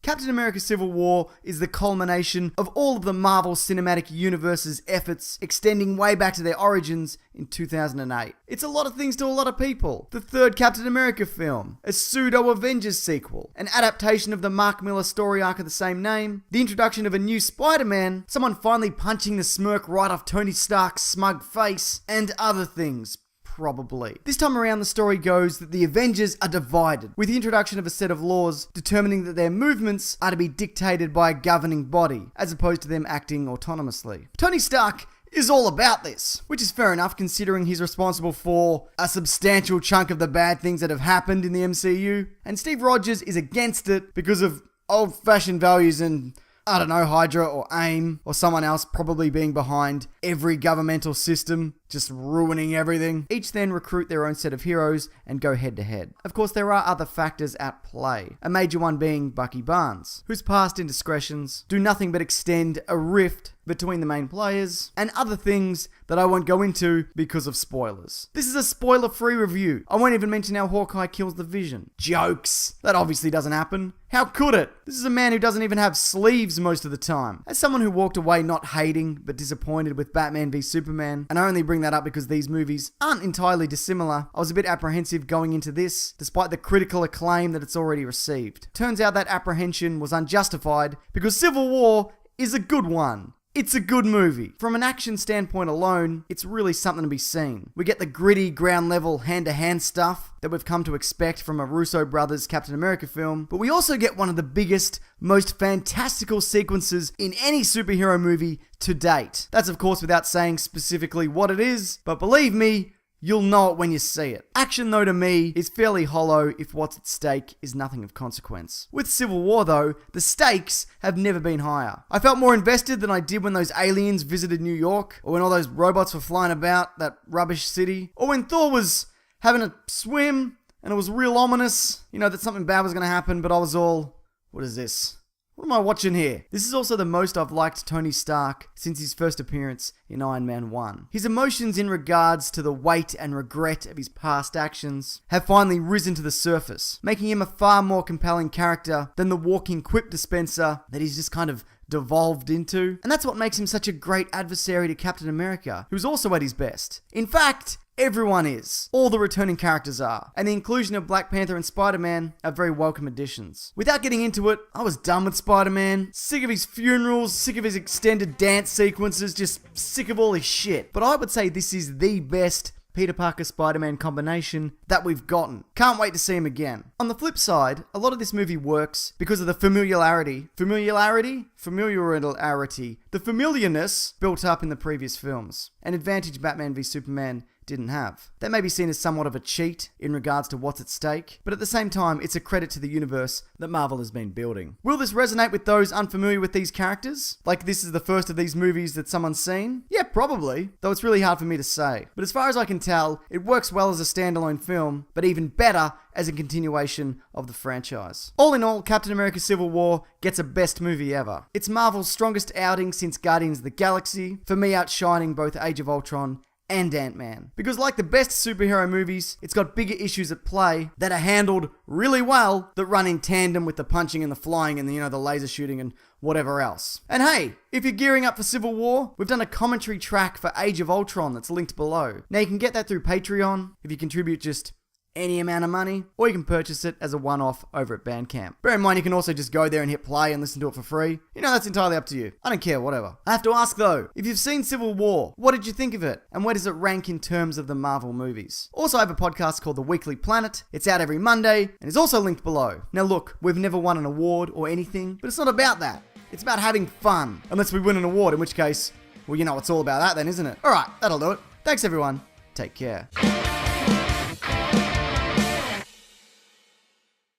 Captain America Civil War is the culmination of all of the Marvel Cinematic Universe's efforts, extending way back to their origins in 2008. It's a lot of things to a lot of people. The third Captain America film, a pseudo-Avengers sequel, an adaptation of the Mark Millar story arc of the same name, the introduction of a new Spider-Man, someone finally punching the smirk right off Tony Stark's smug face, and other things. Probably. This time around, the story goes that the Avengers are divided, with the introduction of a set of laws determining that their movements are to be dictated by a governing body, as opposed to them acting autonomously. Tony Stark is all about this, which is fair enough considering he's responsible for a substantial chunk of the bad things that have happened in the MCU, and Steve Rogers is against it because of old-fashioned values and I don't know, Hydra or AIM or someone else probably being behind every governmental system, just ruining everything. Each then recruit their own set of heroes and go head to head. Of course, there are other factors at play, a major one being Bucky Barnes, whose past indiscretions do nothing but extend a rift between the main players, and other things that I won't go into because of spoilers. This is a spoiler-free review. I won't even mention how Hawkeye kills the Vision. Jokes. That obviously doesn't happen. How could it? This is a man who doesn't even have sleeves most of the time. As someone who walked away not hating, but disappointed with Batman v Superman, and I only bring that up because these movies aren't entirely dissimilar, I was a bit apprehensive going into this, despite the critical acclaim that it's already received. Turns out that apprehension was unjustified, because Civil War is a good one. It's a good movie. From an action standpoint alone, it's really something to be seen. We get the gritty, ground-level, hand-to-hand stuff that we've come to expect from a Russo brothers Captain America film, but we also get one of the biggest, most fantastical sequences in any superhero movie to date. That's of course without saying specifically what it is, but believe me, you'll know it when you see it. Action, though, to me, is fairly hollow if what's at stake is nothing of consequence. With Civil War, though, the stakes have never been higher. I felt more invested than I did when those aliens visited New York, or when all those robots were flying about that rubbish city, or when Thor was having a swim, and it was real ominous, you know, that something bad was going to happen, but I was all, what is this? What am I watching here? This is also the most I've liked Tony Stark since his first appearance in Iron Man 1. His emotions in regards to the weight and regret of his past actions have finally risen to the surface, making him a far more compelling character than the walking quip dispenser that he's just kind of devolved into. And that's what makes him such a great adversary to Captain America, who's also at his best. In fact, everyone is. All the returning characters are. And the inclusion of Black Panther and Spider-Man are very welcome additions. Without getting into it, I was done with Spider-Man. Sick of his funerals, sick of his extended dance sequences, just sick of all his shit. But I would say this is the best Peter Parker Spider-Man combination that we've gotten. Can't wait to see him again. On the flip side, a lot of this movie works because of the familiarity, the familiarness built up in the previous films, an advantage Batman v Superman didn't have. That may be seen as somewhat of a cheat in regards to what's at stake, but at the same time, it's a credit to the universe that Marvel has been building. Will this resonate with those unfamiliar with these characters? Like this is the first of these movies that someone's seen? Yeah, probably, though it's really hard for me to say. But as far as I can tell, it works well as a standalone film, but even better as a continuation of the franchise. All in all, Captain America Civil War gets a best movie ever. It's Marvel's strongest outing since Guardians of the Galaxy, for me outshining both Age of Ultron and Ant-Man. Because like the best superhero movies, it's got bigger issues at play that are handled really well that run in tandem with the punching and the flying and the laser shooting and whatever else. And hey, if you're gearing up for Civil War, we've done a commentary track for Age of Ultron that's linked below. Now you can get that through Patreon if you contribute just any amount of money, or you can purchase it as a one-off over at Bandcamp. Bear in mind, you can also just go there and hit play and listen to it for free. That's entirely up to you. I don't care, whatever. I have to ask though, if you've seen Civil War, what did you think of it? And where does it rank in terms of the Marvel movies? Also, I have a podcast called The Weekly Planet. It's out every Monday, and is also linked below. Now look, we've never won an award or anything, but it's not about that. It's about having fun. Unless we win an award, in which case, well, it's all about that then, isn't it? Alright, that'll do it. Thanks everyone. Take care.